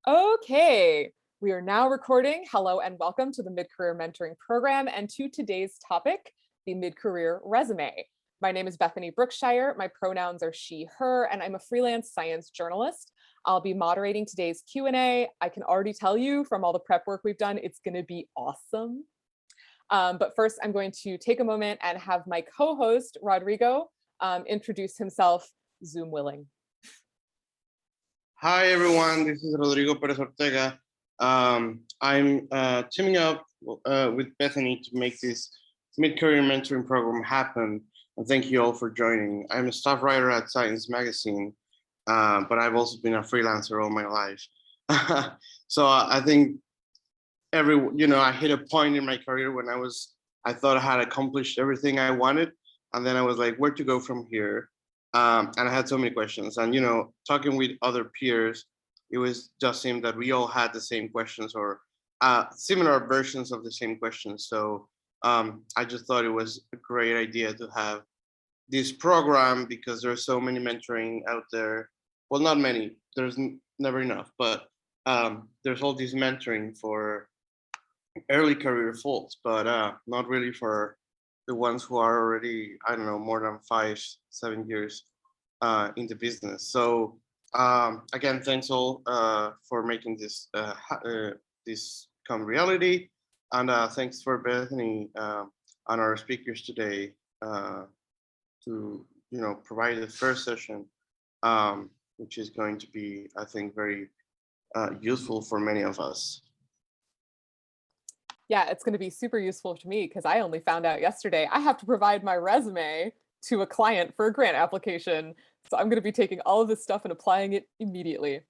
Okay, we are now recording. Hello and welcome to the Mid-Career Mentoring Program and to today's topic, the mid-career resume. My name is Bethany Brookshire. My pronouns are she, her, and I'm a freelance science journalist. I'll be moderating today's Q&A. I can already tell you from all the prep work we've done, it's going to be awesome. But first, I'm going to take a moment and have my co-host, Rodrigo, introduce himself, Zoom willing. Hi, everyone. This is Rodrigo Perez Ortega. I'm teaming up with Bethany to make this mid-career mentoring program happen. And thank you all for joining. I'm a staff writer at Science Magazine, but I've also been a freelancer all my life. So I think I hit a point in my career when I thought I had accomplished everything I wanted. And then I was like, where to go from here? And I had so many questions. And, talking with other peers, it was just seemed that we all had the same questions or similar versions of the same questions. So I just thought it was a great idea to have this program because there's so many mentoring out there. Well, not many, there's never enough, but there's all this mentoring for early career folks, but not really for the ones who are already, I don't know, more than 5-7 years in the business. So again, thanks all for making this this come reality, and thanks for Bethany and our speakers today to provide the first session, which is going to be, I think, very useful for many of us. Yeah, it's going to be super useful to me because I only found out yesterday I have to provide my resume to a client for a grant application. So I'm going to be taking all of this stuff and applying it immediately.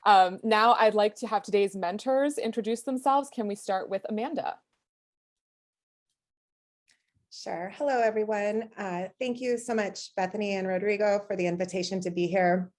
Now I'd like to have today's mentors introduce themselves. Can we start with Amanda? Sure. Hello, everyone. Thank you so much, Bethany and Rodrigo, for the invitation to be here.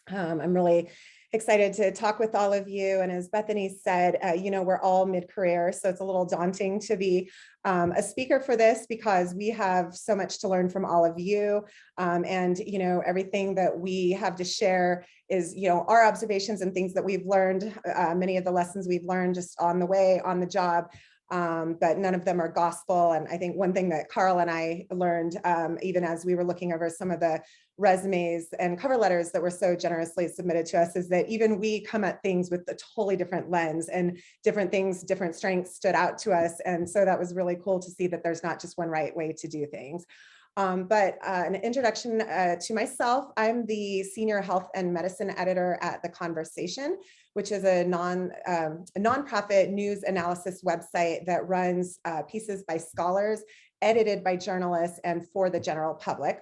I'm really excited to talk with all of you. And as Bethany said, we're all mid-career, so it's a little daunting to be a speaker for this because we have so much to learn from all of you. And everything that we have to share is, our observations and things that we've learned, many of the lessons we've learned just on the way, on the job. But none of them are gospel. And I think one thing that Carl and I learned, even as we were looking over some of the resumes and cover letters that were so generously submitted to us, is that even we come at things with a totally different lens, and different things, different strengths stood out to us. And so that was really cool to see that there's not just one right way to do things. But an introduction to myself, I'm the senior health and medicine editor at The Conversation, which is a nonprofit news analysis website that runs pieces by scholars, edited by journalists, and for the general public.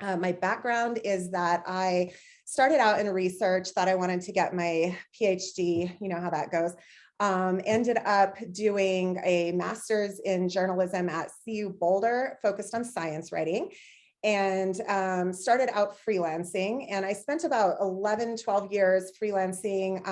My background is that I started out in research, thought I wanted to get my PhD, you know how that goes. Ended up doing a master's in journalism at CU Boulder, focused on science writing, and started out freelancing. And I spent about 11-12 years freelancing.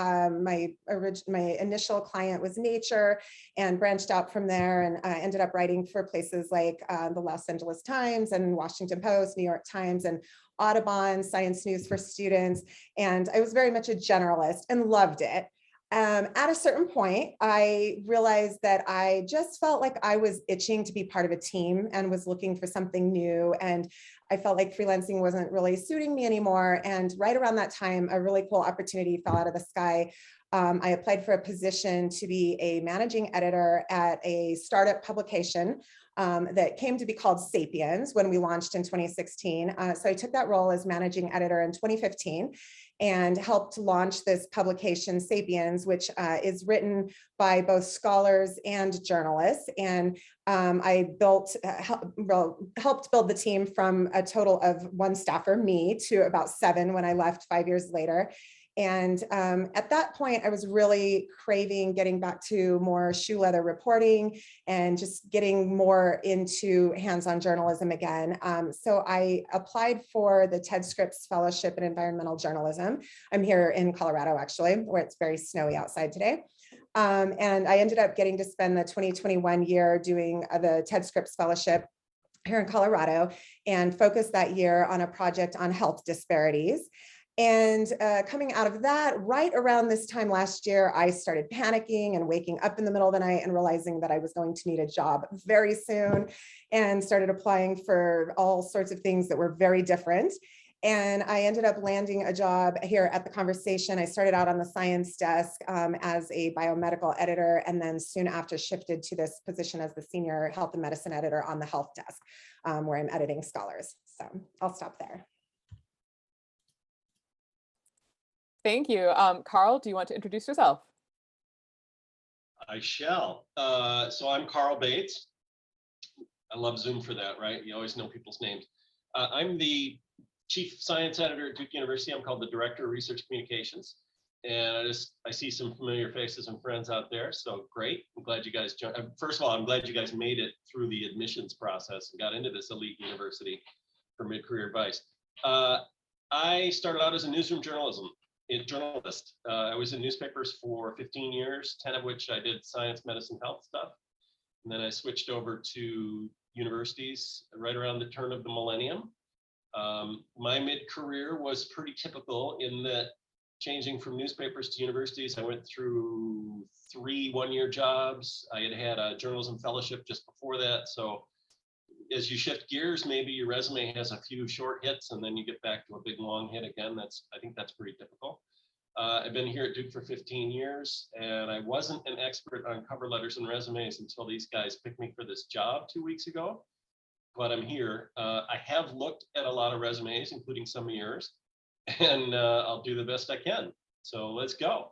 My initial client was Nature, and branched out from there, and ended up writing for places like the Los Angeles Times and Washington Post, New York Times, and Audubon, Science News for Students. And I was very much a generalist and loved it. At a certain point, I realized that I just felt like I was itching to be part of a team and was looking for something new. And I felt like freelancing wasn't really suiting me anymore. And right around that time, a really cool opportunity fell out of the sky. I applied for a position to be a managing editor at a startup publication that came to be called Sapiens when we launched in 2016. So I took that role as managing editor in 2015 and helped launch this publication, Sapiens, which is written by both scholars and journalists. And I helped build the team from a total of 1 staffer, me, to about 7 when I left 5 years later. And at that point, I was really craving getting back to more shoe leather reporting and just getting more into hands-on journalism again. So I applied for the Ted Scripps Fellowship in Environmental Journalism. I'm here in Colorado, actually, where it's very snowy outside today. And I ended up getting to spend the 2021 year doing the Ted Scripps Fellowship here in Colorado, and focused that year on a project on health disparities. And coming out of that, right around this time last year, I started panicking and waking up in the middle of the night and realizing that I was going to need a job very soon, and started applying for all sorts of things that were very different. And I ended up landing a job here at The Conversation. I started out on the science desk as a biomedical editor, and then soon after shifted to this position as the senior health and medicine editor on the health desk, where I'm editing scholars. So I'll stop there. Thank you. Carl, do you want to introduce yourself? I shall. So I'm Carl Bates. I love Zoom for that, right? You always know people's names. I'm the chief science editor at Duke University. I'm called the director of research communications. And I see some familiar faces and friends out there. So great. I'm glad you guys joined. First of all, I'm glad you guys made it through the admissions process and got into this elite university for mid-career advice. I started out as a newsroom journalist. I was in newspapers for 15 years, 10 of which I did science, medicine, health stuff. And then I switched over to universities right around the turn of the millennium. My mid-career was pretty typical in that changing from newspapers to universities, I went through 3 one-year jobs. I had a journalism fellowship just before that. So as you shift gears, maybe your resume has a few short hits and then you get back to a big long hit again. I think that's pretty typical. I've been here at Duke for 15 years, and I wasn't an expert on cover letters and resumes until these guys picked me for this job 2 weeks ago. But I'm here. I have looked at a lot of resumes, including some of yours, and I'll do the best I can. So let's go.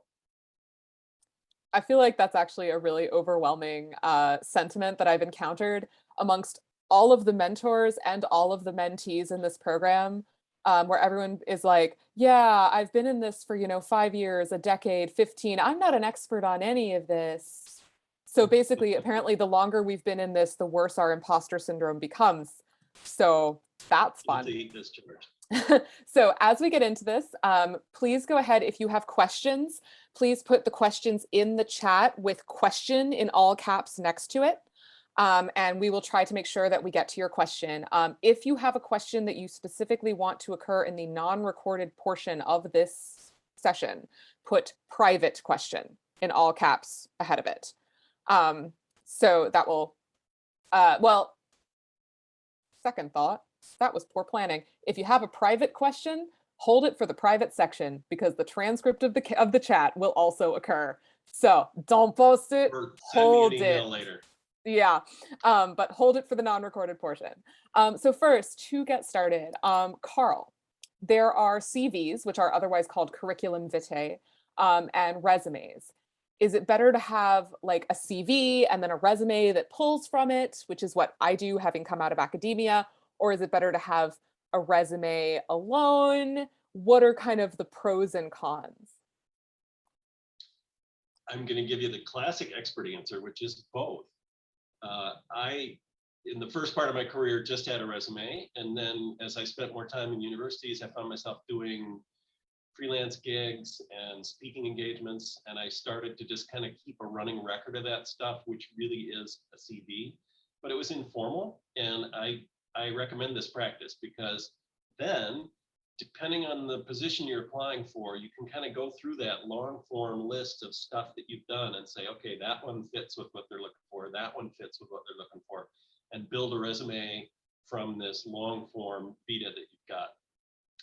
I feel like that's actually a really overwhelming sentiment that I've encountered amongst all of the mentors and all of the mentees in this program, where everyone is like, yeah, I've been in this for, 5 years, a decade, 15. I'm not an expert on any of this. So basically, apparently, the longer we've been in this, the worse our imposter syndrome becomes. So that's fun. So as we get into this, please go ahead. If you have questions, please put the questions in the chat with question in all caps next to it. And we will try to make sure that we get to your question. If you have a question that you specifically want to occur in the non-recorded portion of this session, put private question in all caps ahead of it. So that will, well, second thought, that was poor planning. If you have a private question, hold it for the private section because the transcript of the chat will also occur. So don't post it, hold it later. Yeah, but hold it for the non-recorded portion. So first, to get started, Carl, there are CVs, which are otherwise called curriculum vitae, and resumes. Is it better to have like a CV and then a resume that pulls from it, which is what I do having come out of academia, or is it better to have a resume alone? What are kind of the pros and cons? I'm going to give you the classic expert answer, which is both. In the first part of my career, just had a resume. And then as I spent more time in universities, I found myself doing freelance gigs and speaking engagements. And I started to just kind of keep a running record of that stuff, which really is a CV, but it was informal. And I recommend this practice because then, depending on the position you're applying for, you can kind of go through that long form list of stuff that you've done and say, okay, that one fits with what they're looking for. That one fits with what they're looking for, and build a resume from this long form vita that you've got.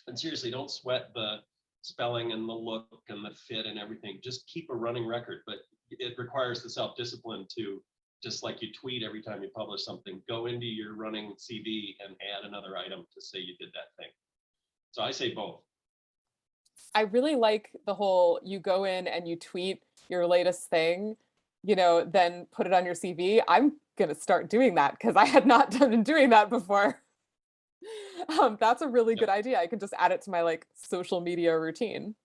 And seriously, don't sweat the spelling and the look and the fit and everything. Just keep a running record, but it requires the self-discipline to, just like you tweet every time you publish something, go into your running CV and add another item to say you did that thing. So I say both. I really like the whole, you go in and you tweet your latest thing, then put it on your CV. I'm going to start doing that because I had not been doing that before. That's a really good idea. I can just add it to my social media routine.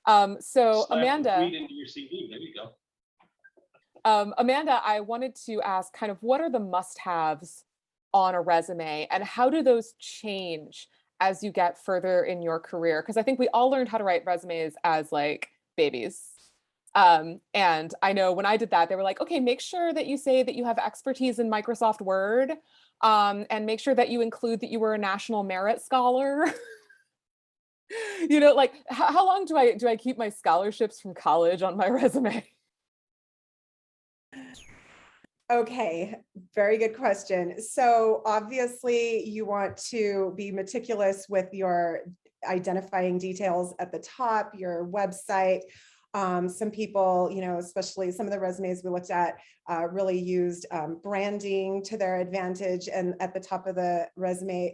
So Amanda, tweet into your CV. There you go. Amanda, I wanted to ask kind of what are the must-haves on a resume and how do those change as you get further in your career? Because I think we all learned how to write resumes as babies. And I know when I did that, they were like, okay, make sure that you say that you have expertise in Microsoft Word, and make sure that you include that you were a National Merit Scholar. You know, like how long do I keep my scholarships from college on my resume? Okay, very good question. So obviously you want to be meticulous with your identifying details at the top, your website. Some people, you know, especially some of the resumes we looked at, really used branding to their advantage and at the top of the resume.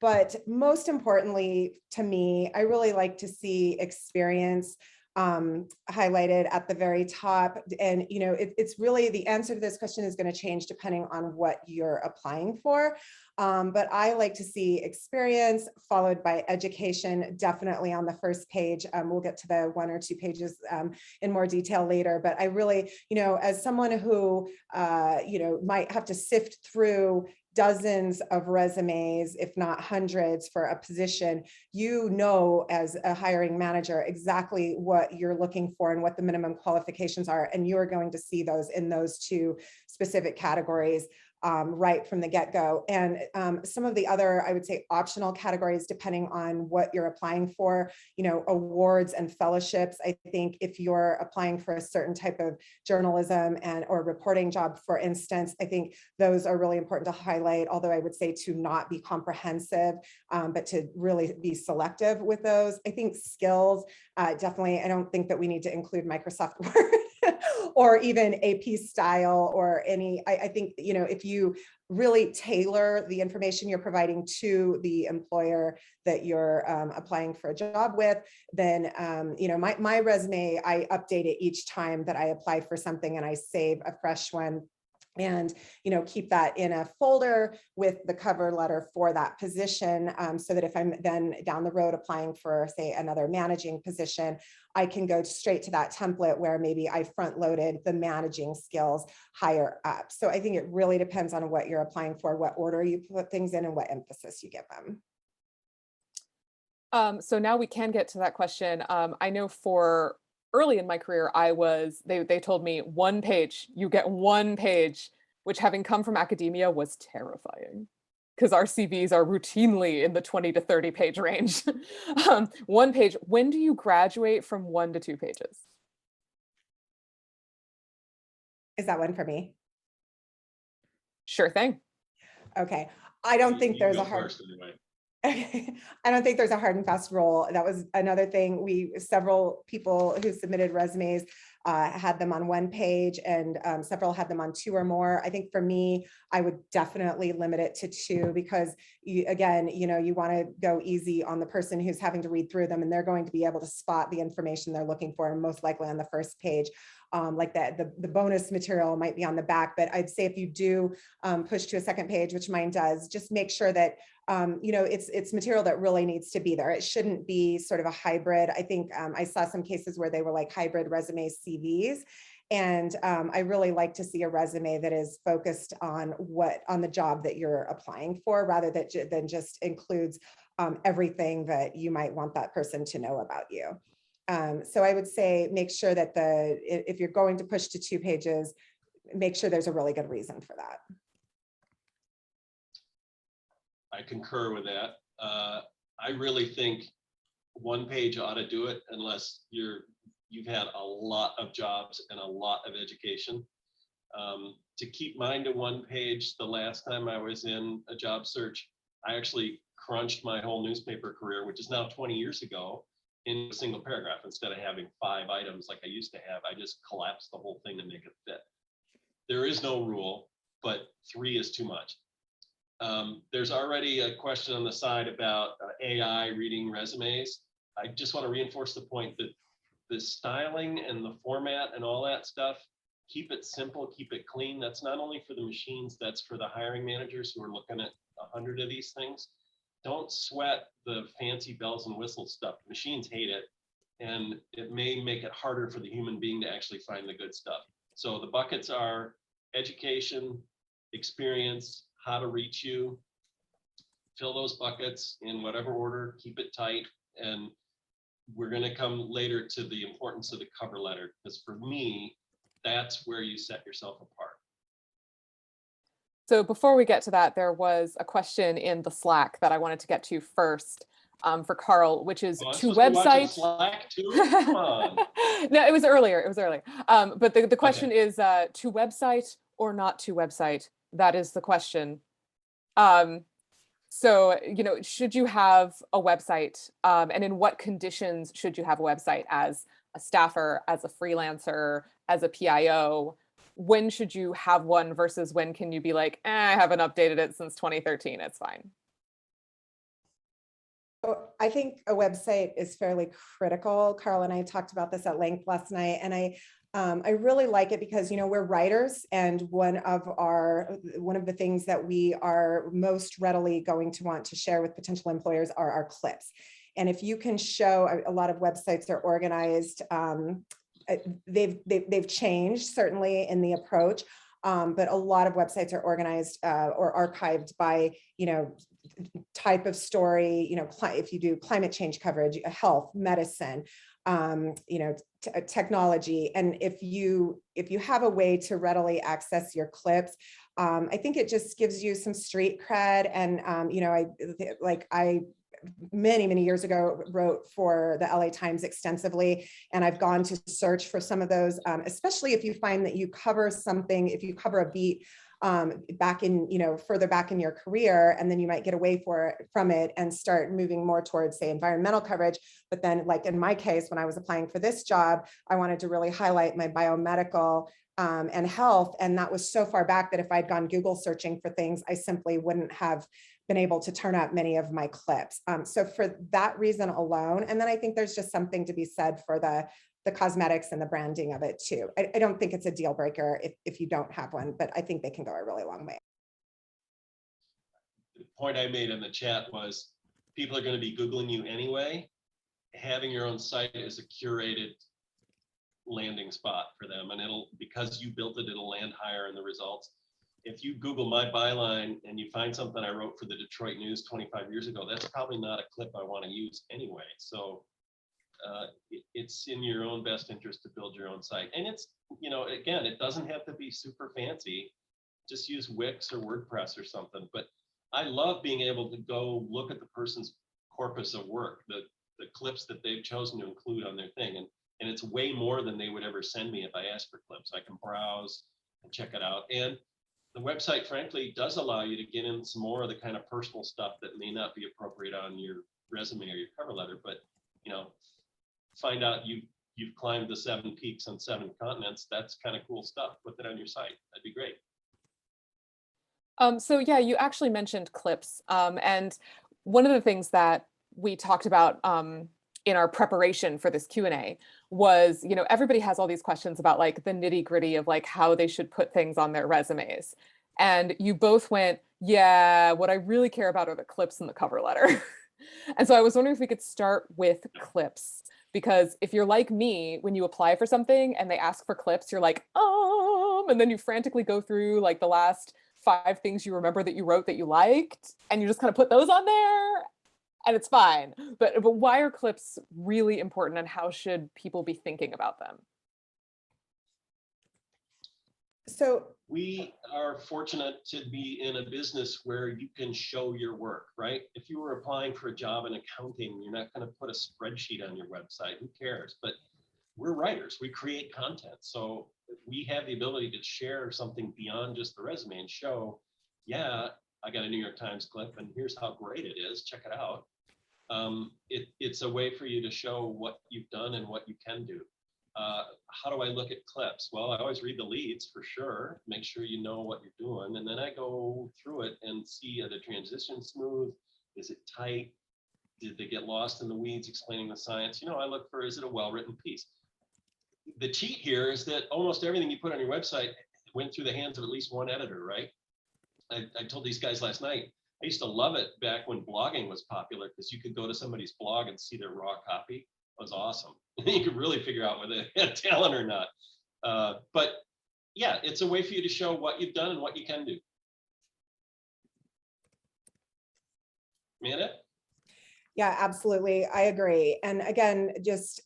But most importantly, to me, I really like to see experience highlighted at the very top. And, you know, it's really the answer to this question is going to change depending on what you're applying for. But I like to see experience followed by education, definitely on the first page. We'll get to the 1 or 2 pages in more detail later. But I really, you know, as someone who, you know, might have to sift through dozens of resumes, if not hundreds, for a position, you know, as a hiring manager, exactly what you're looking for and what the minimum qualifications are. And you're going to see those in those 2 specific categories right from the get-go. And some of the other, I would say, optional categories, depending on what you're applying for, you know, awards and fellowships. I think if you're applying for a certain type of journalism and or reporting job, for instance, I think those are really important to highlight, although I would say to not be comprehensive, but to really be selective with those. I think skills, definitely, I don't think that we need to include Microsoft Word or even AP style or any, I think, you know, if you really tailor the information you're providing to the employer that you're applying for a job with, then, you know, my resume, I update it each time that I apply for something and I save a fresh one. And, you know, keep that in a folder with the cover letter for that position, so that if I'm then down the road applying for, say, another managing position, I can go straight to that template where maybe I front loaded the managing skills higher up. So I think it really depends on what you're applying for, what order you put things in, and what emphasis you give them. So now we can get to that question. I know for early in my career, they told me 1 page, you get 1 page, which having come from academia was terrifying because our CVs are routinely in the 20 to 30 page range. 1 page. When do you graduate from 1 to 2 pages? Is that one for me? Sure thing. Okay. I don't think You there's go a hard. first anyway. Okay. I don't think there's a hard and fast rule. That was another thing. Several people who submitted resumes had them on 1 page, and several had them on 2 or more. I think for me, I would definitely limit it to 2 because again, you know, you want to go easy on the person who's having to read through them, and they're going to be able to spot the information they're looking for, and most likely on the first page. Like that, the bonus material might be on the back, but I'd say if you do push to a second page, which mine does, just make sure that you know, it's material that really needs to be there. It shouldn't be sort of a hybrid. I think I saw some cases where they were like hybrid resumes, CVs. And I really like to see a resume that is focused on the job that you're applying for, rather than just includes everything that you might want that person to know about you. So I would say make sure that if you're going to push to 2 pages, make sure there's a really good reason for that. I concur with that. I really think 1 page ought to do it unless you've had a lot of jobs and a lot of education. To keep mine to 1 page, the last time I was in a job search, I actually crunched my whole newspaper career, which is now 20 years ago, in a single paragraph. Instead of having 5 items like I used to have, I just collapsed the whole thing to make it fit. There is no rule, but 3 is too much. There's already a question on the side about AI reading resumes. I just want to reinforce the point that the styling and the format and all that stuff, keep it simple, keep it clean. That's not only for the machines, that's for the hiring managers who are looking at 100 of these things. Don't sweat the fancy bells and whistles stuff. Machines hate it, and it may make it harder for the human being to actually find the good stuff. So the buckets are education, experience, how to reach you. Fill those buckets in whatever order, keep it tight. And we're going to come later to the importance of the cover letter, because for me, that's where you set yourself apart. So before we get to that, there was a question in the Slack that I wanted to get to first. for Carl, which is Oh, I'm to supposed to be watching website. Slack too? Come on. No, it was earlier. It was earlier. But the question is to website or not to website? That is the question. So, should you have a website? And in what conditions should you have a website as a staffer, as a freelancer, as a PIO? When should you have one versus when can you be like, I haven't updated it since 2013, it's fine. I think a website is fairly critical. Carl and I talked about this at length last night, and I really like it because, we're writers, and one of the things that we are most readily going to want to share with potential employers are our clips. And if you can show, a lot of websites are organized, they've changed certainly in the approach, but a lot of websites are organized or archived by, type of story, if you do climate change coverage, health, medicine, technology. And if you have a way to readily access your clips, I think it just gives you some street cred. And, I many years ago wrote for the LA Times extensively, and I've gone to search for some of those, especially if you find that you cover something, if you cover a beat back in, further back in your career, and then you might get away from it and start moving more towards, say, environmental coverage. But then, like in my case, when I was applying for this job, I wanted to really highlight my biomedical and health. And that was so far back that if I'd gone Google searching for things, I simply wouldn't have been able to turn up many of my clips. So for that reason alone, and then I think there's just something to be said for the cosmetics and the branding of it too. I don't think it's a deal breaker if you don't have one, but I think they can go a really long way. The point I made in the chat was people are going to be Googling you anyway. Having your own site is a curated landing spot for them, and because you built it, it'll land higher in the results. If you Google my byline and you find something I wrote for the Detroit News 25 years ago, that's probably not a clip I want to use anyway. So it's in your own best interest to build your own site. And it's, again, it doesn't have to be super fancy. Just use Wix or WordPress or something. But I love being able to go look at the person's corpus of work, the clips that they've chosen to include on their thing. And it's way more than they would ever send me if I asked for clips. I can browse and check it out. And the website, frankly, does allow you to get in some more of the kind of personal stuff that may not be appropriate on your resume or your cover letter. But, find out you've climbed the 7 peaks on 7 continents. That's kind of cool stuff. Put that on your site. That'd be great. So yeah, you actually mentioned clips. And one of the things that we talked about in our preparation for this Q&A was, everybody has all these questions about like the nitty gritty of like how they should put things on their resumes. And you both went, yeah, what I really care about are the clips in the cover letter. And so I was wondering if we could start with clips, because if you're like me, when you apply for something and they ask for clips, you're like, and then you frantically go through like the last 5 things you remember that you wrote that you liked, and you just kind of put those on there, and it's fine. But why are clips really important, and how should people be thinking about them? So we are fortunate to be in a business where you can show your work, right? If you were applying for a job in accounting, you're not going to put a spreadsheet on your website. Who cares? But we're writers. We create content. So we have the ability to share something beyond just the resume and show, yeah, I got a New York Times clip and here's how great it is. Check it out. It's a way for you to show what you've done and what you can do. How do I look at clips? Well, I always read the leads for sure, make sure you know what you're doing. And then I go through it and see, are the transitions smooth? Is it tight? Did they get lost in the weeds explaining the science? I look for, is it a well-written piece? The cheat here is that almost everything you put on your website went through the hands of at least one editor, right? I told these guys last night, I used to love it back when blogging was popular because you could go to somebody's blog and see their raw copy. It was awesome. You could really figure out whether they had talent or not. But yeah, it's a way for you to show what you've done and what you can do. Amanda? Yeah, absolutely. I agree. And again, just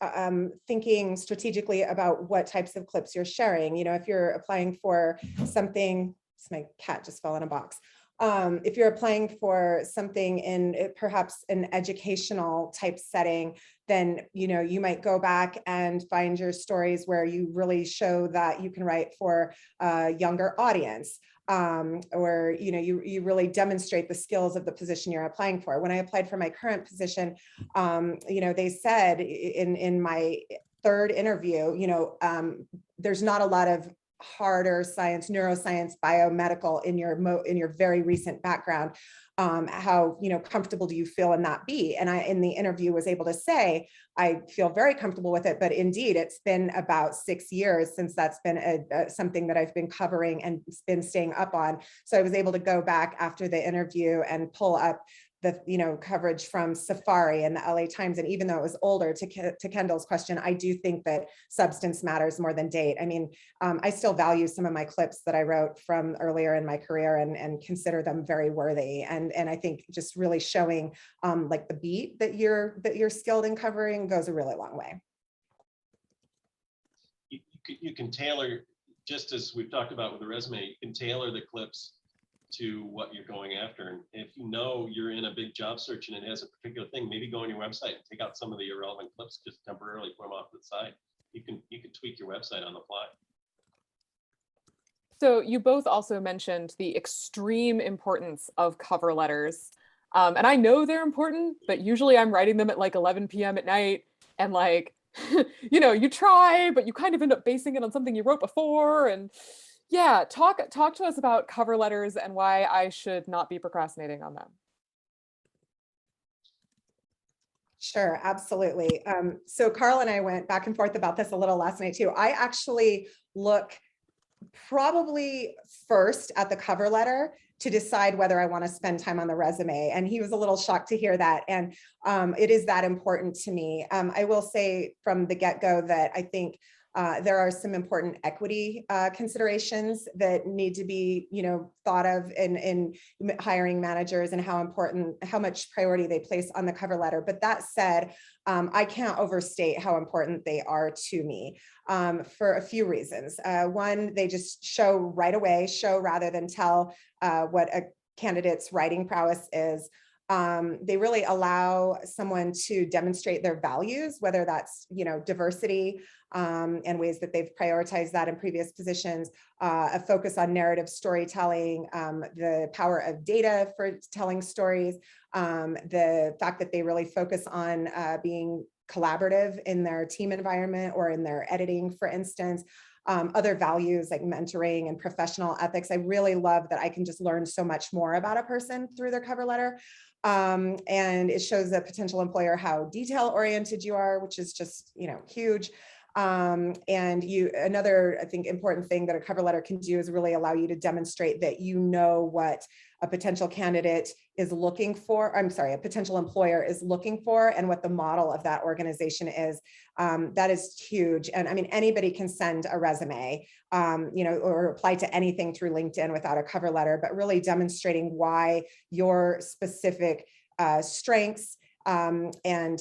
thinking strategically about what types of clips you're sharing. If you're applying for something, my cat just fell in a box. If you're applying for something in perhaps an educational type setting, then you might go back and find your stories where you really show that you can write for a younger audience, or you really demonstrate the skills of the position you're applying for. When I applied for my current position, they said in my third interview, there's not a lot of harder science, neuroscience, biomedical in your very recent background. How comfortable do you feel in that be? And I, in the interview, was able to say I feel very comfortable with it. But indeed, it's been about 6 years since that's been something that I've been covering and been staying up on. So I was able to go back after the interview and pull up the coverage from Safari and the LA Times. And even though it was older, to Kendall's question, I do think that substance matters more than date. I mean, I still value some of my clips that I wrote from earlier in my career and consider them very worthy. And I think just really showing like the beat that you're skilled in covering goes a really long way. You can tailor, just as we've talked about with the resume, you can tailor the clips to what you're going after. And if you're in a big job search and it has a particular thing, maybe go on your website and take out some of the irrelevant clips, just temporarily put them off to the side. You can tweak your website on the fly. So you both also mentioned the extreme importance of cover letters. And I know they're important, but usually I'm writing them at like 11 p.m. at night, and like, you try, but you kind of end up basing it on something you wrote before. And yeah, talk to us about cover letters and why I should not be procrastinating on them. Sure, absolutely. So Carl and I went back and forth about this a little last night too. I actually look probably first at the cover letter to decide whether I want to spend time on the resume. And he was a little shocked to hear that. And it is that important to me. I will say from the get-go that I think there are some important equity considerations that need to be, thought of in hiring managers, and how much priority they place on the cover letter. But that said, I can't overstate how important they are to me for a few reasons. One, they just show right away, rather than tell what a candidate's writing prowess is. They really allow someone to demonstrate their values, whether that's, diversity and ways that they've prioritized that in previous positions, a focus on narrative storytelling, the power of data for telling stories, the fact that they really focus on being collaborative in their team environment or in their editing, for instance. Other values like mentoring and professional ethics. I really love that I can just learn so much more about a person through their cover letter. And it shows a potential employer how detail oriented you are, which is just, huge. And another, I think, important thing that a cover letter can do is really allow you to demonstrate that what a potential candidate is looking for. A potential employer is looking for, and what the model of that organization is. That is huge. And I mean, anybody can send a resume, or apply to anything through LinkedIn without a cover letter, but really demonstrating why your specific strengths and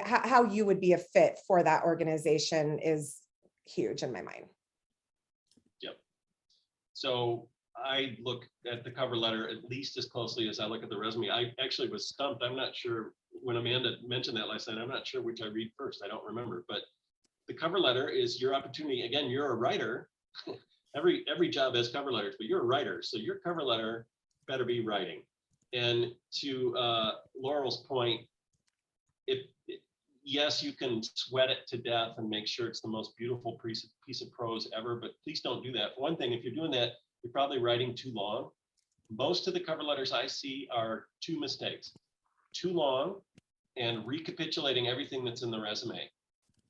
how you would be a fit for that organization is huge in my mind. Yep. So I look at the cover letter at least as closely as I look at the resume. I actually was stumped. I'm not sure, when Amanda mentioned that last night, I'm not sure which I read first. I don't remember, but the cover letter is your opportunity. Again, you're a writer. Every job has cover letters, but you're a writer. So your cover letter better be writing. And to Laurel's point, yes, you can sweat it to death and make sure it's the most beautiful piece of prose ever, but please don't do that. For one thing, if you're doing that, you're probably writing too long. Most of the cover letters I see are two mistakes: too long and recapitulating everything that's in the resume.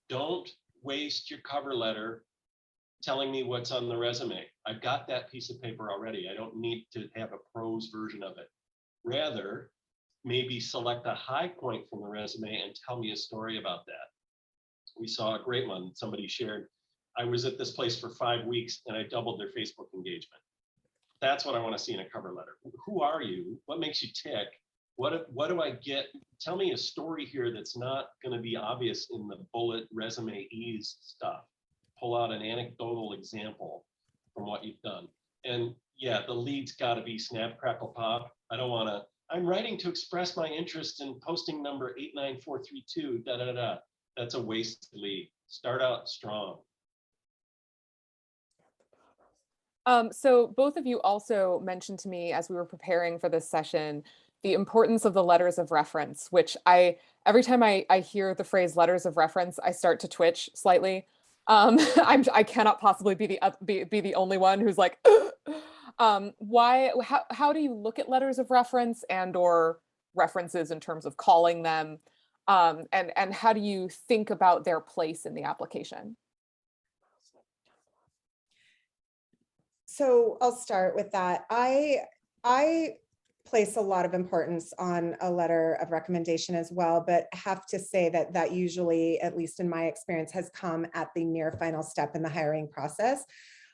Don't waste your cover letter telling me what's on the resume. I've got that piece of paper already. I don't need to have a prose version of it. Rather, maybe select a high point from the resume and tell me a story about that. We saw a great one. Somebody shared, I was at this place for 5 weeks and I doubled their Facebook engagement. That's what I want to see in a cover letter. Who are you? What makes you tick? What do I get? Tell me a story here that's not going to be obvious in the bullet resume ease stuff. Pull out an anecdotal example from what you've done. And yeah, the lead's got to be snap, crackle, pop. I don't want to, I'm writing to express my interest in posting number 89432, da, da, da, da. That's a wasted lead. Start out strong. So both of you also mentioned to me as we were preparing for this session, the importance of the letters of reference, which every time I hear the phrase letters of reference, I start to twitch slightly. I cannot possibly be the only one who's like, how do you look at letters of reference and or references in terms of calling them? And how do you think about their place in the application? So I'll start with that. I place a lot of importance on a letter of recommendation as well, but have to say that usually, at least in my experience, has come at the near final step in the hiring process,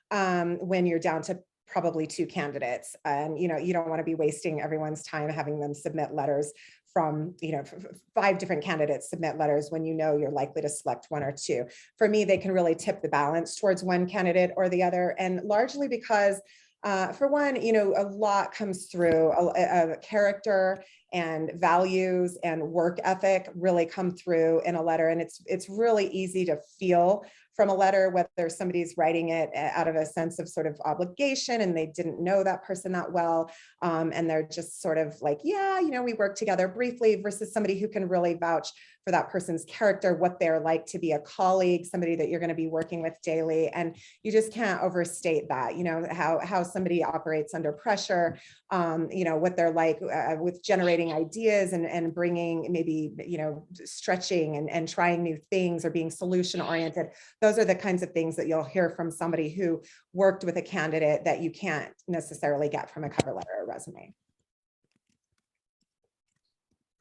when you're down to probably 2 candidates, and you don't want to be wasting everyone's time having them submit letters from 5 different candidates submit letters when you're likely to select 1 or 2. For me, they can really tip the balance towards one candidate or the other, and largely because for one, a lot comes through a character and values and work ethic really come through in a letter. And it's really easy to feel from a letter whether somebody's writing it out of a sense of sort of obligation and they didn't know that person that well. And they're just sort of like, yeah, we worked together briefly, versus somebody who can really vouch for that person's character, what they're like to be a colleague, somebody that you're going to be working with daily. And you just can't overstate that, how somebody operates under pressure, what they're like with generating ideas and bringing maybe, stretching and trying new things or being solution oriented. Those are the kinds of things that you'll hear from somebody who worked with a candidate that you can't necessarily get from a cover letter or resume.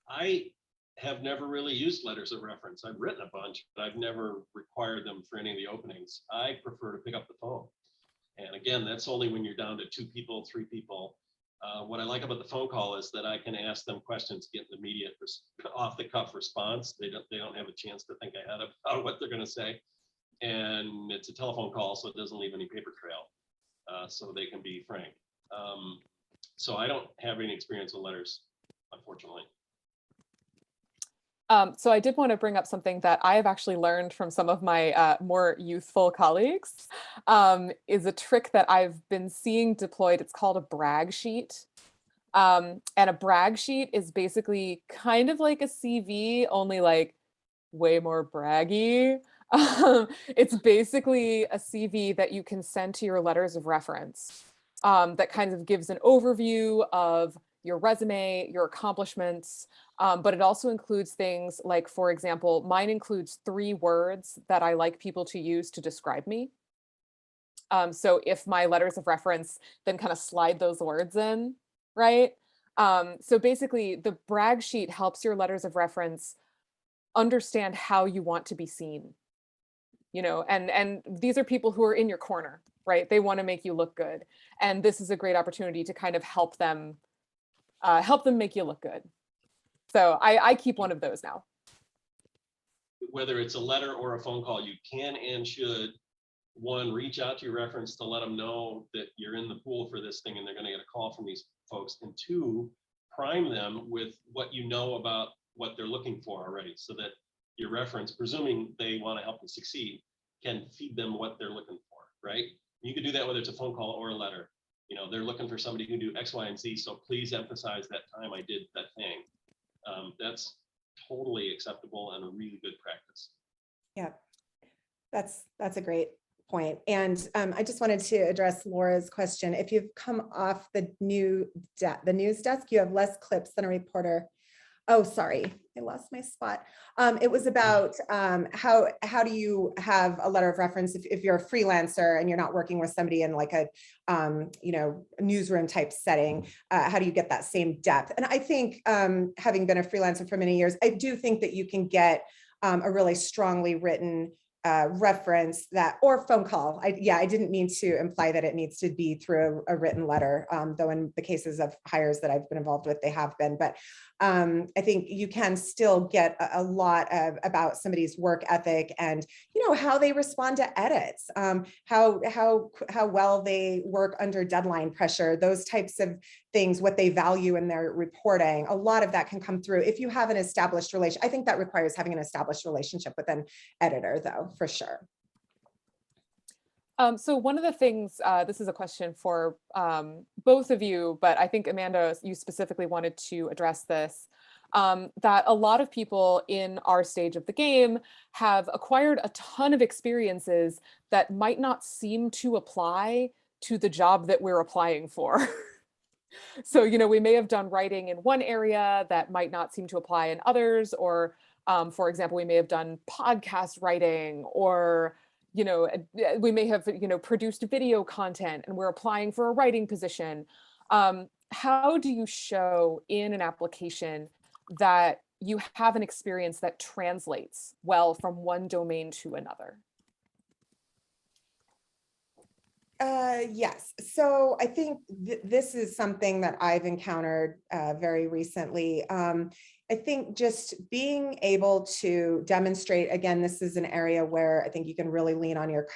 I have never really used letters of reference. I've written a bunch, but I've never required them for any of the openings. I prefer to pick up the phone. And again, that's only when you're down to 2 people, 3 people. What I like about the phone call is that I can ask them questions, get an immediate off the cuff response. They don't have a chance to think ahead about what they're going to say. And it's a telephone call, so it doesn't leave any paper trail. So they can be frank. So I don't have any experience with letters, unfortunately. So I did want to bring up something that I have actually learned from some of my more youthful colleagues, is a trick that I've been seeing deployed. It's called a brag sheet. And a brag sheet is basically kind of like a CV, only like way more braggy. It's basically a CV that you can send to your letters of reference, that kind of gives an overview of your resume, your accomplishments, but it also includes things like, for example, mine includes 3 words that I like people to use to describe me. So if my letters of reference then kind of slide those words in, right? So basically the brag sheet helps your letters of reference understand how you want to be seen, and these are people who are in your corner, right? They want to make you look good. And this is a great opportunity to kind of help them make you look good. So I keep one of those now. Whether it's a letter or a phone call, you can and should, 1, reach out to your reference to let them know that you're in the pool for this thing and they're going to get a call from these folks. And 2, prime them with what you know about what they're looking for already, so that your reference, presuming they want to help you succeed, can feed them what they're looking for, right? You can do that whether it's a phone call or a letter. They're looking for somebody who do X, Y, and Z. So please emphasize that time I did that thing. That's totally acceptable and a really good practice. Yeah, that's a great point. And I just wanted to address Laura's question. If you've come off the news desk, you have less clips than a reporter. Oh, sorry, I lost my spot. It was about how do you have a letter of reference if you're a freelancer and you're not working with somebody in like a newsroom type setting? How do you get that same depth? And I think having been a freelancer for many years, I do think that you can get a really strongly written reference that, or phone call. I didn't mean to imply that it needs to be through a written letter, though in the cases of hires that I've been involved with, they have been. But I think you can still get a lot about somebody's work ethic and how they respond to edits, how well they work under deadline pressure, those types of things, what they value in their reporting. A lot of that can come through if you have an established relation. I think that requires having an established relationship with an editor, though, for sure. So one of the things, this is a question for both of you, but I think Amanda, you specifically wanted to address this, that a lot of people in our stage of the game have acquired a ton of experiences that might not seem to apply to the job that we're applying for. So, we may have done writing in one area that might not seem to apply in others, or for example, we may have done podcast writing, or we may have produced video content and we're applying for a writing position. How do you show in an application that you have an experience that translates well from one domain to another? Yes. So I think this is something that I've encountered very recently. I think just being able to demonstrate, again, this is an area where I think you can really lean on your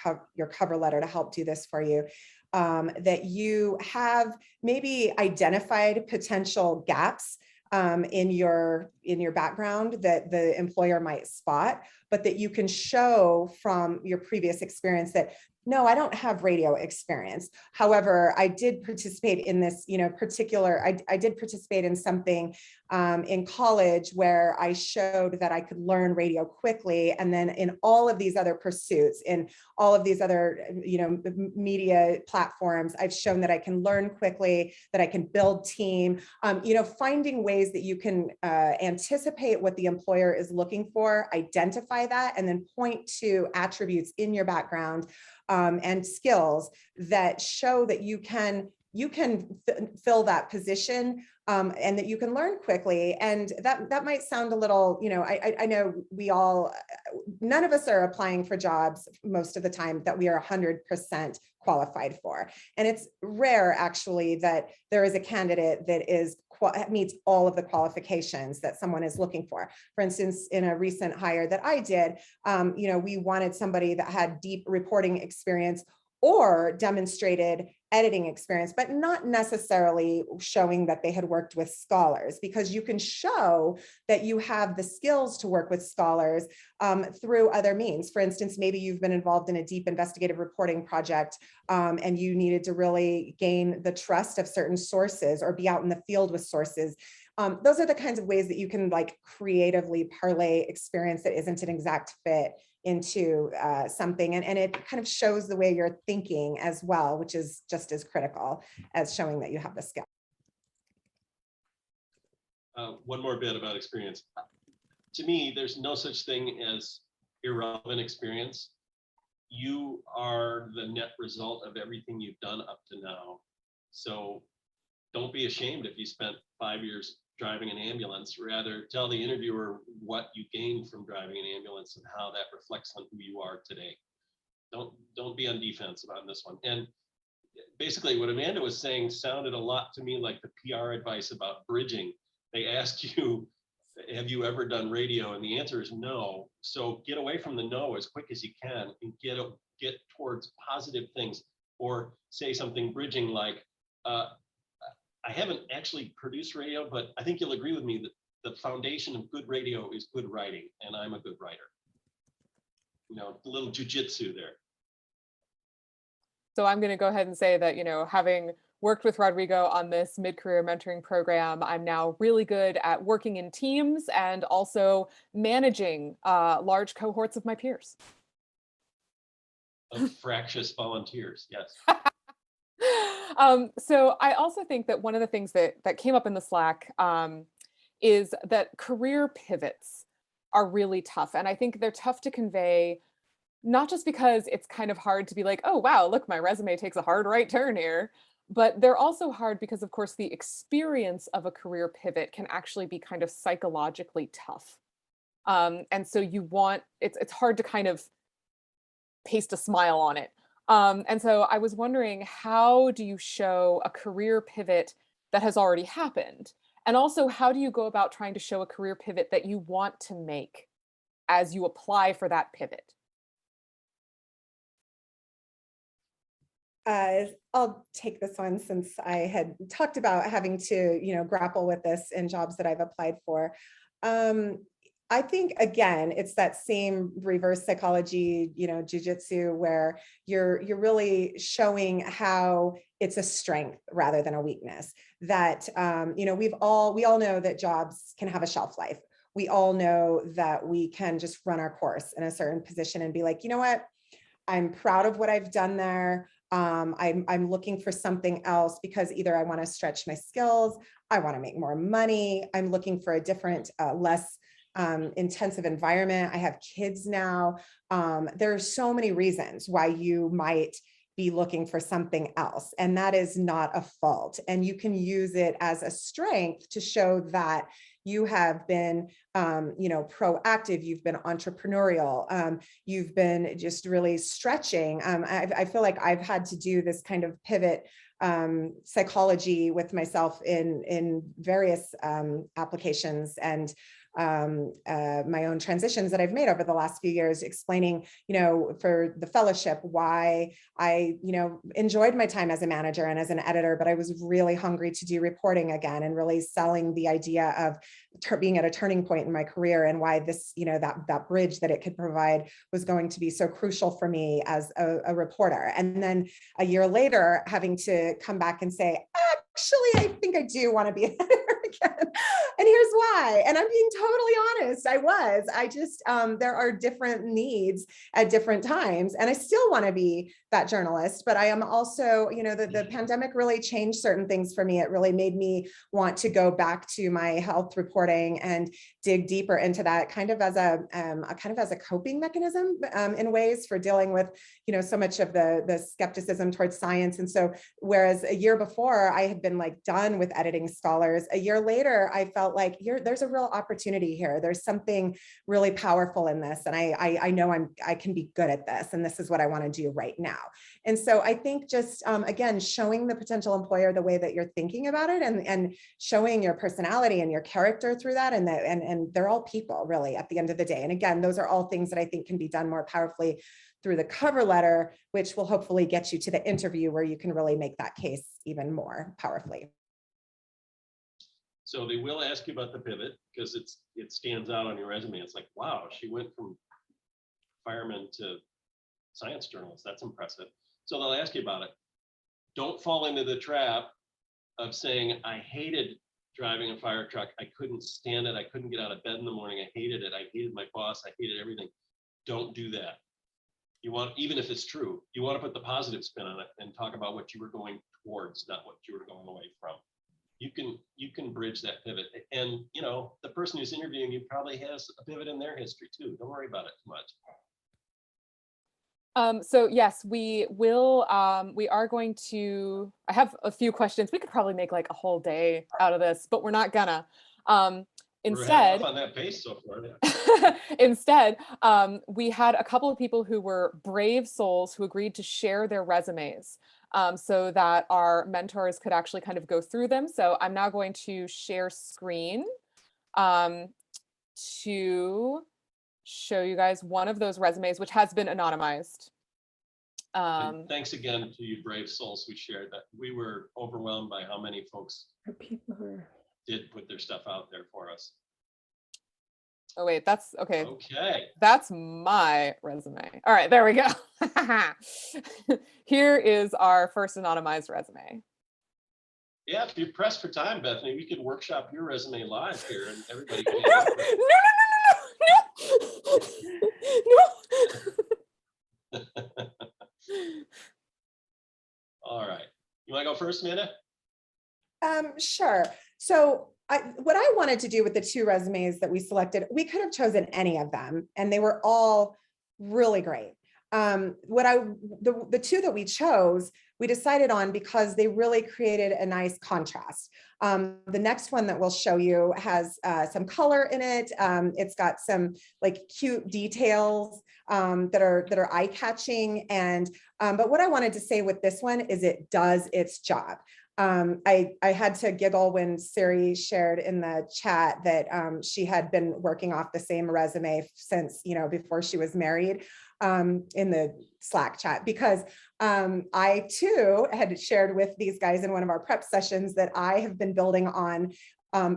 cover letter to help do this for you, that you have maybe identified potential gaps in your background that the employer might spot, but that you can show from your previous experience that, no, I don't have radio experience. However, I did participate in this, particular, I did participate in something in college where I showed that I could learn radio quickly. And then in all of these other pursuits, in all of these other, media platforms, I've shown that I can learn quickly, that I can build team, finding ways that you can anticipate what the employer is looking for, identify that, and then point to attributes in your background and skills that show that you can fill that position and that you can learn quickly. And that might sound a little, I know none of us are applying for jobs most of the time that we are 100% qualified for. And it's rare actually that there is a candidate that meets all of the qualifications that someone is looking for. For instance, in a recent hire that I did, we wanted somebody that had deep reporting experience or demonstrated editing experience, but not necessarily showing that they had worked with scholars, because you can show that you have the skills to work with scholars through other means. For instance, maybe you've been involved in a deep investigative reporting project and you needed to really gain the trust of certain sources or be out in the field with sources. Those are the kinds of ways that you can creatively parlay experience that isn't an exact fit into something. And it kind of shows the way you're thinking as well, which is just as critical as showing that you have the skill. One more bit about experience. To me, there's no such thing as irrelevant experience. You are the net result of everything you've done up to now. So don't be ashamed if you spent 5 years driving an ambulance. Rather, tell the interviewer what you gained from driving an ambulance and how that reflects on who you are today. Don't be on defense about this one. And basically what Amanda was saying sounded a lot to me like the PR advice about bridging. They asked you, have you ever done radio? And the answer is no. So get away from the no as quick as you can and get towards positive things, or say something bridging like, I haven't actually produced radio, but I think you'll agree with me that the foundation of good radio is good writing, and I'm a good writer. A little jujitsu there. So I'm going to go ahead and say that, having worked with Rodrigo on this mid-career mentoring program, I'm now really good at working in teams and also managing large cohorts of my peers. Of fractious volunteers, yes. So I also think that one of the things that came up in the Slack is that career pivots are really tough. And I think they're tough to convey, not just because it's kind of hard to be like, oh, wow, look, my resume takes a hard right turn here. But they're also hard because, of course, the experience of a career pivot can actually be kind of psychologically tough. And so it's hard to kind of paste a smile on it. And so I was wondering, how do you show a career pivot that has already happened? And also, how do you go about trying to show a career pivot that you want to make as you apply for that pivot? I'll take this one since I had talked about having to, grapple with this in jobs that I've applied for. I think, again, it's that same reverse psychology, jujitsu, where you're really showing how it's a strength rather than a weakness. That, we all know that jobs can have a shelf life. We all know that we can just run our course in a certain position and be like, you know what, I'm proud of what I've done there. I'm looking for something else because either I want to stretch my skills, I want to make more money, I'm looking for a different, less intensive environment. I have kids now. There are so many reasons why you might be looking for something else, and that is not a fault. And you can use it as a strength to show that you have been, proactive, you've been entrepreneurial, you've been just really stretching. I feel like I've had to do this kind of pivot psychology with myself in various applications and my own transitions that I've made over the last few years, explaining, for the fellowship, why I, enjoyed my time as a manager and as an editor, but I was really hungry to do reporting again, and really selling the idea of being at a turning point in my career, and why this, that bridge that it could provide was going to be so crucial for me as a reporter. And then a year later, having to come back and say, actually, I think I do want to be an editor again. And here's why. And I'm being totally honest. I just, there are different needs at different times. And I still want to be that journalist, but I am also, the pandemic really changed certain things for me. It really made me want to go back to my health reporting and dig deeper into that kind of as a coping mechanism in ways for dealing with, so much of the skepticism towards science. And so, whereas a year before I had been like done with editing scholars, a year later, I felt like there's a real opportunity here. There's something really powerful in this. And I know I can be good at this. And this is what I want to do right now. And so I think just, again, showing the potential employer the way that you're thinking about it, and showing your personality and your character through that. And they're all people, really, at the end of the day. And again, those are all things that I think can be done more powerfully through the cover letter, which will hopefully get you to the interview where you can really make that case even more powerfully. So they will ask you about the pivot because it stands out on your resume. It's like, wow, she went from fireman to science journalist. That's impressive. So they'll ask you about it. Don't fall into the trap of saying, I hated driving a fire truck. I couldn't stand it. I couldn't get out of bed in the morning. I hated it. I hated my boss. I hated everything. Don't do that. You want, even if it's true, you want to put the positive spin on it and talk about what you were going towards, not what you were going away from. You can bridge that pivot. And the person who's interviewing you probably has a pivot in their history too. Don't worry about it too much. So yes, we will, we are going to, I have a few questions. We could probably make like a whole day out of this, but we're not gonna. Instead, we're on that pace so far. Yeah. Instead, we had a couple of people who were brave souls who agreed to share their resumes so that our mentors could actually kind of go through them. So I'm now going to share screen to show you guys one of those resumes, which has been anonymized. And thanks again to you brave souls who shared that. We were overwhelmed by how many folks did put their stuff out there for us. Oh wait, that's okay. Okay. That's my resume. All right, there we go. Here is our first anonymized resume. Yeah, if you're pressed for time, Bethany, we could workshop your resume live here and everybody can. No. All right. You want to go first, Amanda? Sure. So what I wanted to do with the two resumes that we selected, we could have chosen any of them, and they were all really great. The two that we chose, we decided on because they really created a nice contrast. The next one that we'll show you has some color in it. It's got some like cute details that are eye-catching. But what I wanted to say with this one is it does its job. I had to giggle when Siri shared in the chat that she had been working off the same resume since, before she was married, in the Slack chat because I too had shared with these guys in one of our prep sessions that I have been building on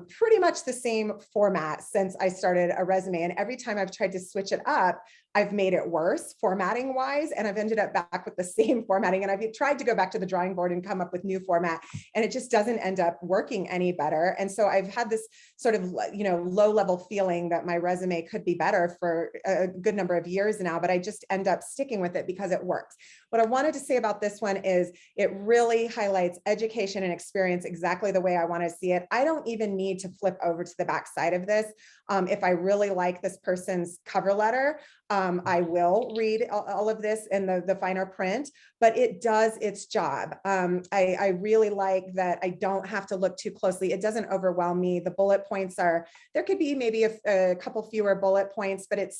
pretty much the same format since I started a resume. And every time I've tried to switch it up, I've made it worse formatting wise, and I've ended up back with the same formatting. And I've tried to go back to the drawing board and come up with new format, and it just doesn't end up working any better. And so I've had this sort of, low level feeling that my resume could be better for a good number of years now, but I just end up sticking with it because it works. What I wanted to say about this one is it really highlights education and experience exactly the way I want to see it. I don't even need to flip over to the back side of this. If I really like this person's cover letter, I will read all of this in the finer print, but it does its job. I really like that I don't have to look too closely. It doesn't overwhelm me. The bullet points there could be maybe a couple fewer bullet points, but it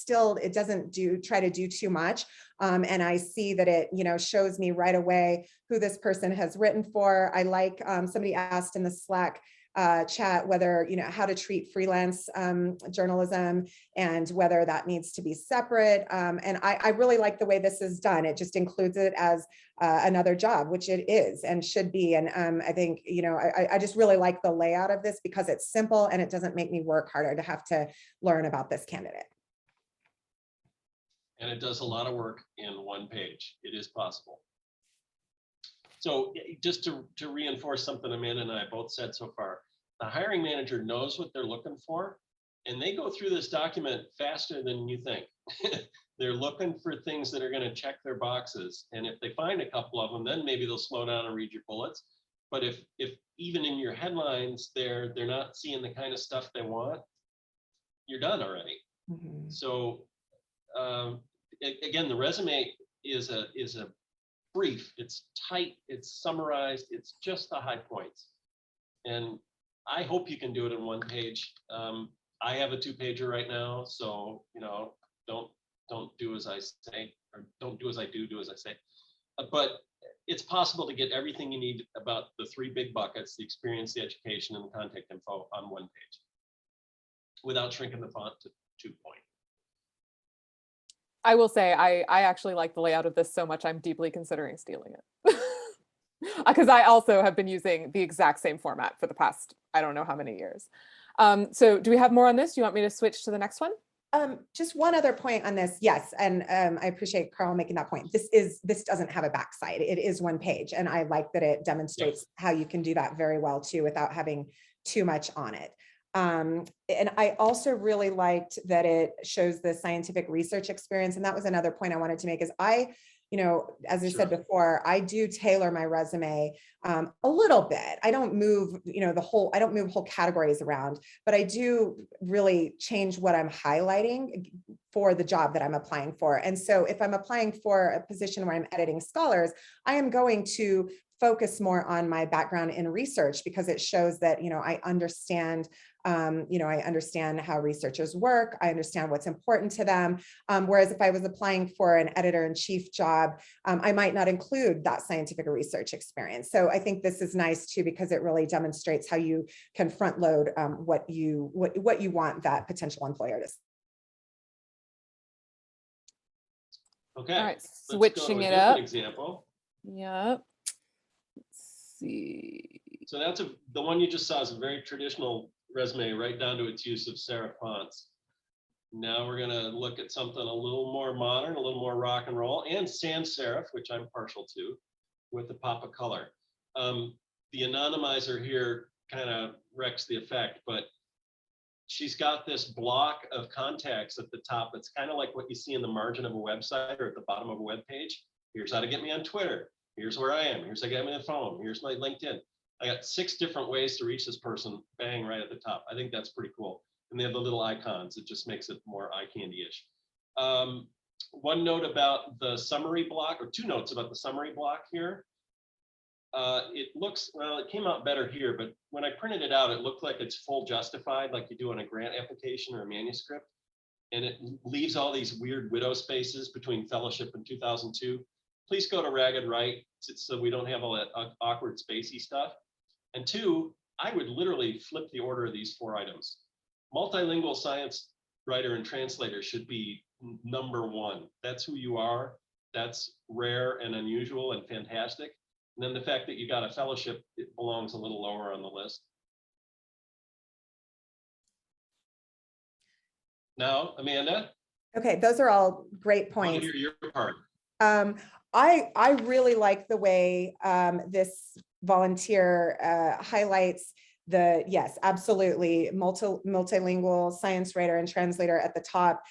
doesn't try to do too much. And I see that it, shows me right away who this person has written for. I like, somebody asked in the Slack chat whether, how to treat freelance journalism and whether that needs to be separate. And I really like the way this is done. It just includes it as another job, which it is and should be. And I think, I just really like the layout of this because it's simple and it doesn't make me work harder to have to learn about this candidate. And it does a lot of work in one page. It is possible. So just to reinforce something Amanda and I both said so far, the hiring manager knows what they're looking for, and they go through this document faster than you think. They're looking for things that are going to check their boxes. And if they find a couple of them, then maybe they'll slow down and read your bullets. But if even in your headlines, they're not seeing the kind of stuff they want, you're done already. Mm-hmm. So again, the resume is a brief, it's tight, it's summarized, it's just the high points. And I hope you can do it in one page. I have a 2-pager right now, so don't do as I say, or don't do as I do as I say. But it's possible to get everything you need about the 3 big buckets: the experience, the education, and the contact info on one page, without shrinking the font to 2 point. I will say I actually like the layout of this so much I'm deeply considering stealing it. Because I also have been using the exact same format for the past, I don't know how many years. So do we have more on this? Do you want me to switch to the next one? Just one other point on this. Yes. And I appreciate Carl making that point. This doesn't have a backside. It is one page. And I like that it demonstrates how you can do that very well too, without having too much on it. And I also really liked that it shows the scientific research experience. And that was another point I wanted to make is as I said before, I do tailor my resume a little bit. I don't move, I don't move whole categories around, but I do really change what I'm highlighting for the job that I'm applying for. And so if I'm applying for a position where I'm editing scholars, I am going to focus more on my background in research because it shows that, I understand how researchers work. I understand what's important to them. Whereas if I was applying for an editor-in-chief job, I might not include that scientific research experience. So I think this is nice too, because it really demonstrates how you can front load what you want that potential employer to see. Okay. All right, switching it up. Example. Yep. Let's see. So that's the one you just saw is a very traditional resume, right down to its use of serif fonts. Now we're going to look at something a little more modern, a little more rock and roll, and sans serif, which I'm partial to, with a pop of color. The anonymizer here kind of wrecks the effect, but she's got this block of contacts at the top. It's kind of like what you see in the margin of a website or at the bottom of a web page. Here's how to get me on Twitter. Here's where I am. Here's how to get me on the phone. Here's my LinkedIn. I got 6 different ways to reach this person, bang, right at the top. I think that's pretty cool. And they have the little icons. It just makes it more eye candy-ish. One note about the summary block, or 2 notes about the summary block here. It looks, well, it came out better here, but when I printed it out, it looked like it's full justified, like you do on a grant application or a manuscript. And it leaves all these weird widow spaces between fellowship and 2002. Please go to Ragged Right so we don't have all that awkward spacey stuff. And 2, I would literally flip the order of these 4 items. Multilingual science writer and translator should be number 1. That's who you are. That's rare and unusual and fantastic. And then the fact that you got a fellowship, it belongs a little lower on the list. Now, Amanda, Okay, those are all great I want to points. hear your part. I really like the way this volunteer highlights the, yes, absolutely, multilingual science writer and translator at the top,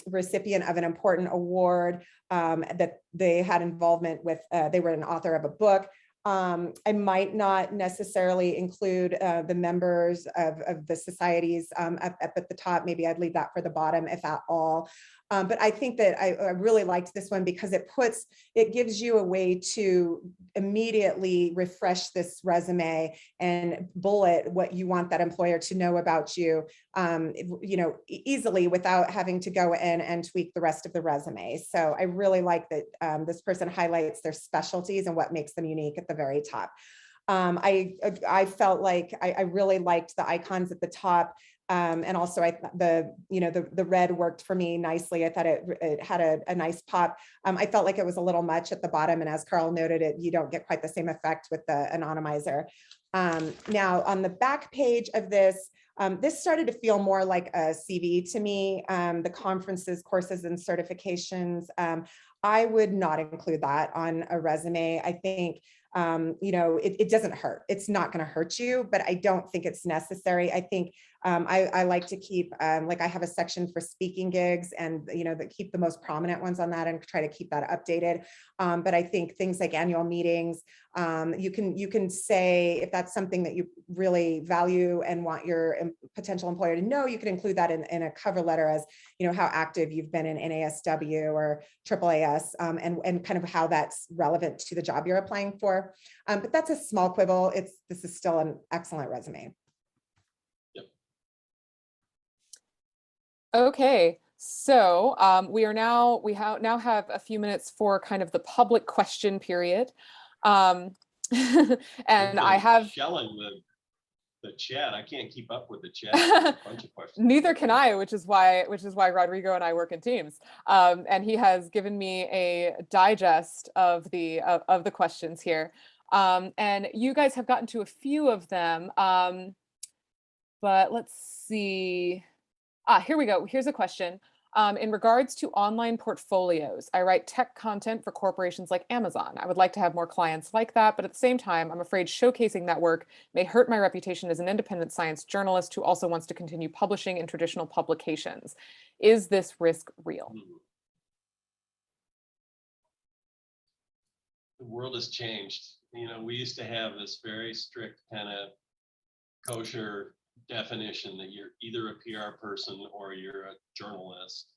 recipient of an important award that they had involvement with. They were an author of a book. I might not necessarily include the members of the societies up at the top. Maybe I'd leave that for the bottom, if at all. But I think that I really liked this one because it gives you a way to immediately refresh this resume and bullet what you want that employer to know about you, easily without having to go in and tweak the rest of the resume. So I really like that this person highlights their specialties and what makes them unique at the very top. I felt like I really liked the icons at the top. And also the red worked for me nicely. I thought it had a nice pop. I felt like it was a little much at the bottom. And as Carl noted, you don't get quite the same effect with the anonymizer. Now on the back page of this, this started to feel more like a CV to me, the conferences, courses, and certifications. I would not include that on a resume. I think it doesn't hurt. It's not going to hurt you, but I don't think it's necessary. I think I like to keep, like I have a section for speaking gigs and, keep the most prominent ones on that and try to keep that updated. But I think things like annual meetings, you can say if that's something that you really value and want your potential employer to know, you can include that in a cover letter as, how active you've been in NASW or AAAS, and kind of how that's relevant to the job you're applying for. But that's a small quibble. This is still an excellent resume. Okay, so we now have a few minutes for kind of the public question period. And I have shelling the chat. I can't keep up with the chat. A bunch of questions. Neither can I, which is why Rodrigo and I work in teams. And he has given me a digest of the questions here. And you guys have gotten to a few of them. But let's see. Here we go. Here's a question. In regards to online portfolios, I write tech content for corporations like Amazon. I would like to have more clients like that, but at the same time, I'm afraid showcasing that work may hurt my reputation as an independent science journalist who also wants to continue publishing in traditional publications. Is this risk real? The world has changed. We used to have this very strict kind of kosher definition that you're either a PR person or you're a journalist.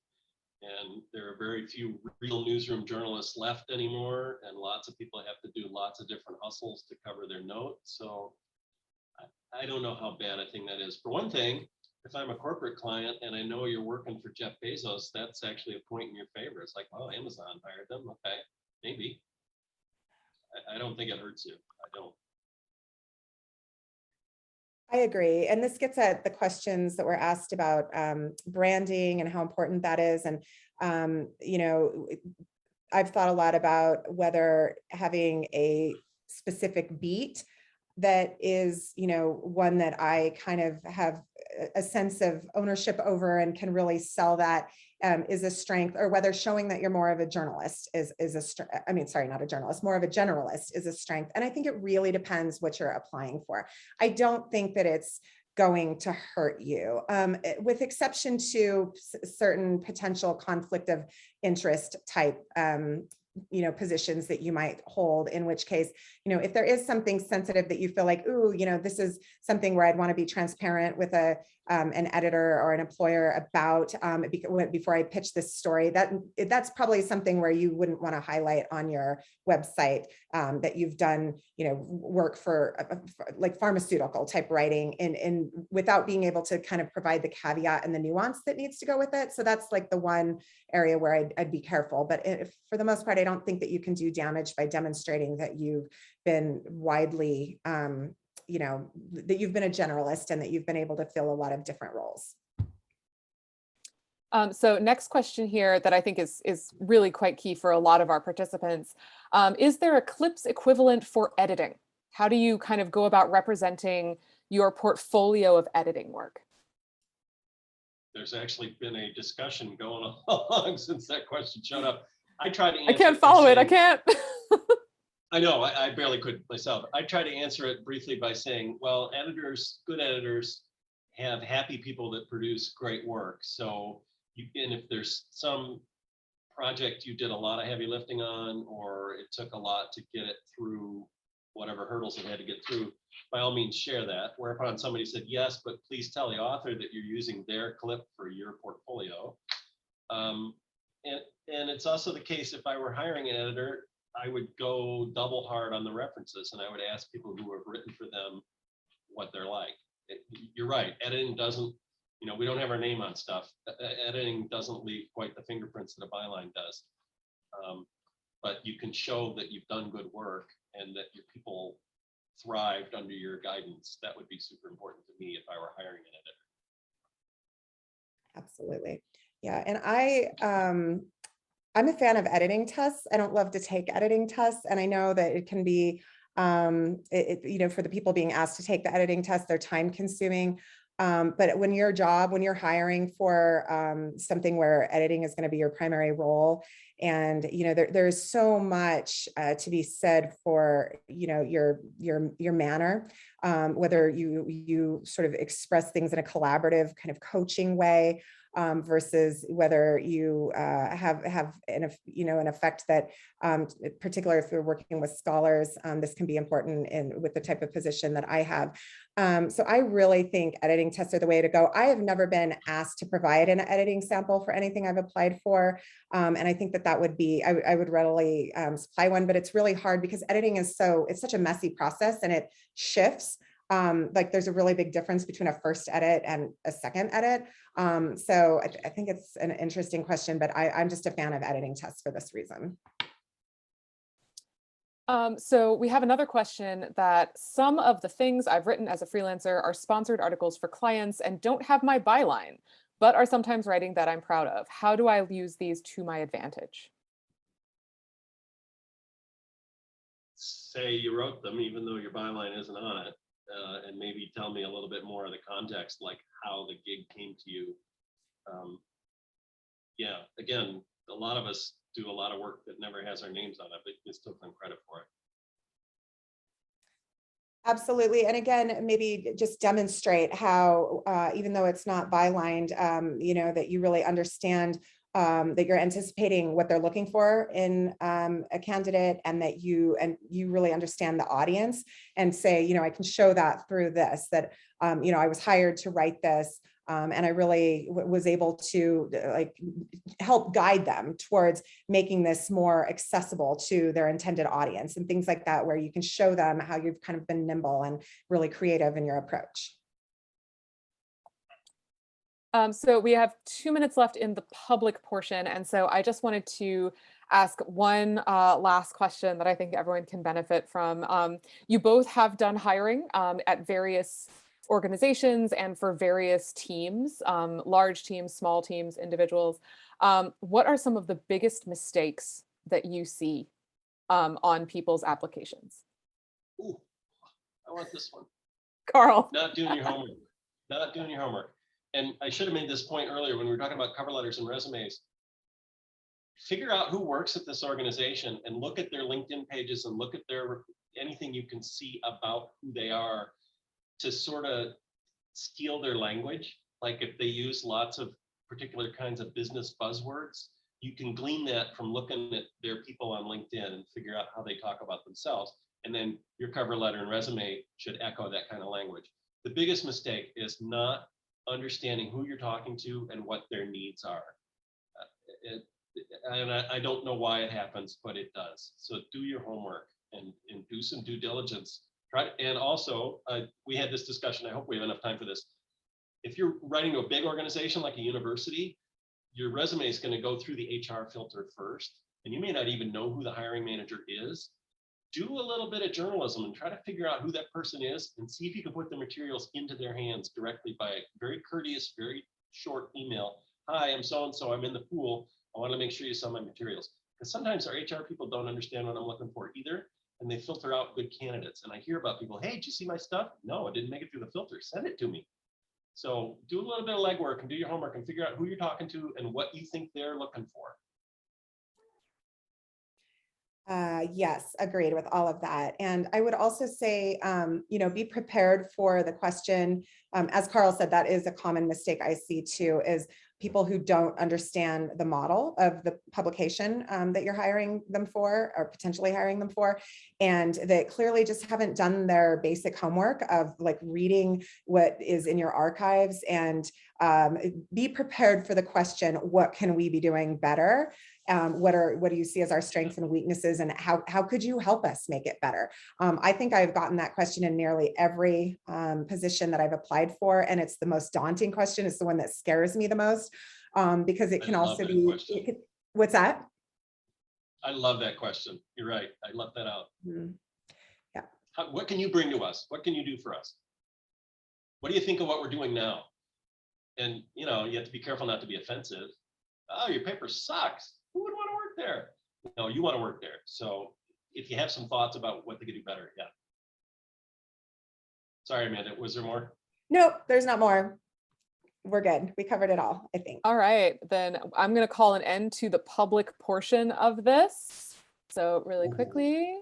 And there are very few real newsroom journalists left anymore. And lots of people have to do lots of different hustles to cover their note. So I don't know how bad a thing that is. For one thing, if I'm a corporate client and I know you're working for Jeff Bezos, that's actually a point in your favor. It's like, oh, Amazon hired them. Okay, maybe. I don't think it hurts you. I don't. I agree. And this gets at the questions that were asked about branding and how important that is. And, I've thought a lot about whether having a specific beat that is, one that I kind of have a sense of ownership over and can really sell that is a strength, or whether showing that you're more of a journalist is a strength. I mean, sorry, not a journalist, more of a generalist is a strength. And I think it really depends what you're applying for. I don't think that it's going to hurt you, with exception to certain potential conflict of interest type positions that you might hold, in which case, if there is something sensitive that you feel like, ooh, this is something where I'd want to be transparent with an editor or an employer about before I pitch this story, that's probably something where you wouldn't want to highlight on your website, that you've done, work for like pharmaceutical type writing and without being able to kind of provide the caveat and the nuance that needs to go with it. So that's like the one area where I'd be careful. But for the most part, I don't think that you can do damage by demonstrating that you've been widely, that you've been a generalist and that you've been able to fill a lot of different roles. So next question here that I think is really quite key for a lot of our participants. Is there a Clips equivalent for editing? How do you kind of go about representing your portfolio of editing work? There's actually been a discussion going along since that question showed up. I tried to I answer can't it by follow it. I saying- can't. I know, I barely could myself. I try to answer it briefly by saying, well, good editors have happy people that produce great work. So and if there's some project you did a lot of heavy lifting on, or it took a lot to get it through whatever hurdles it had to get through, by all means share that. Whereupon somebody said, yes, but please tell the author that you're using their clip for your portfolio. And it's also the case, if I were hiring an editor, I would go double hard on the references, and I would ask people who have written for them what they're like. You're right, editing doesn't, we don't have our name on stuff. Editing doesn't leave quite the fingerprints that a byline does. But you can show that you've done good work and that your people thrived under your guidance. That would be super important to me if I were hiring an editor. Absolutely. Yeah. And I'm a fan of editing tests. I don't love to take editing tests. And I know that it can be, for the people being asked to take the editing test, they're time consuming. But when you're hiring for something where editing is going to be your primary role, and there's so much to be said for your manner, whether you sort of express things in a collaborative kind of coaching way, versus whether you have an effect that, particularly if you're working with scholars, this can be important with the type of position that I have. So I really think editing tests are the way to go. I have never been asked to provide an editing sample for anything I've applied for. And I think that would be, I would readily supply one, but it's really hard because editing is it's such a messy process and it shifts. Like there's a really big difference between a first edit and a second edit. So I think it's an interesting question, but I'm just a fan of editing tests for this reason. So we have another question that some of the things I've written as a freelancer are sponsored articles for clients and don't have my byline, but are sometimes writing that I'm proud of. How do I use these to my advantage? Say you wrote them, even though your byline isn't on it. And maybe tell me a little bit more of the context, like how the gig came to you. Yeah, again, a lot of us do a lot of work that never has our names on it, but you still claim credit for it. Absolutely. And again, maybe just demonstrate how, even though it's not bylined, that you really understand that you're anticipating what they're looking for in a candidate, and that you really understand the audience, and say, I can show that through this, that, I was hired to write this, and I really was able to help guide them towards making this more accessible to their intended audience, and things like that, where you can show them how you've kind of been nimble and really creative in your approach. So we have 2 minutes left in the public portion. And so I just wanted to ask one last question that I think everyone can benefit from. You both have done hiring at various organizations and for various teams, large teams, small teams, individuals. What are some of the biggest mistakes that you see on people's applications? Ooh, I want this one. Carl. Not doing your homework. Not doing your homework. And I should have made this point earlier when we were talking about cover letters and resumes. Figure out who works at this organization and look at their LinkedIn pages and look at anything you can see about who they are, to sort of steal their language. Like if they use lots of particular kinds of business buzzwords, you can glean that from looking at their people on LinkedIn and figure out how they talk about themselves. And then your cover letter and resume should echo that kind of language. The biggest mistake is not understanding who you're talking to and what their needs are. And I don't know why it happens, but it does. So do your homework and do some due diligence. And also, we had this discussion, I hope we have enough time for this. If you're writing to a big organization like a university, your resume is going to go through the HR filter first, and you may not even know who the hiring manager is. Do a little bit of journalism and try to figure out who that person is, and see if you can put the materials into their hands directly by a very courteous, very short email hi, I'm so-and-so, I'm in the pool. I want to make sure you saw my materials. Because sometimes our HR people don't understand what I'm looking for either, and they filter out good candidates. And I hear about people, hey, did you see my stuff? No, it didn't make it through the filter. Send it to me. So do a little bit of legwork and do your homework and figure out who you're talking to and what you think they're looking for. Yes, agreed with all of that. And I would also say, be prepared for the question. As Carl said, that is a common mistake I see too, is people who don't understand the model of the publication that you're hiring them for or potentially hiring them for, and that clearly just haven't done their basic homework of like reading what is in your archives, and be prepared for the question, what can we be doing better? What do you see as our strengths and weaknesses, and how could you help us make it better? I think I've gotten that question in nearly every position that I've applied for, and it's the most daunting question. It's the one that scares me the most, because it I can love also that be, question. what's that? I love that question. You're right. I left that out. Mhm. What can you bring to us? What can you do for us? What do you think of what we're doing now? And you have to be careful not to be offensive. Oh, your paper sucks. Who would want to work there? No, you want to work there. So if you have some thoughts about what they could do better, yeah. Sorry, Amanda, was there more? Nope, there's not more. We're good. We covered it all, I think. All right, then I'm going to call an end to the public portion of this. So really quickly,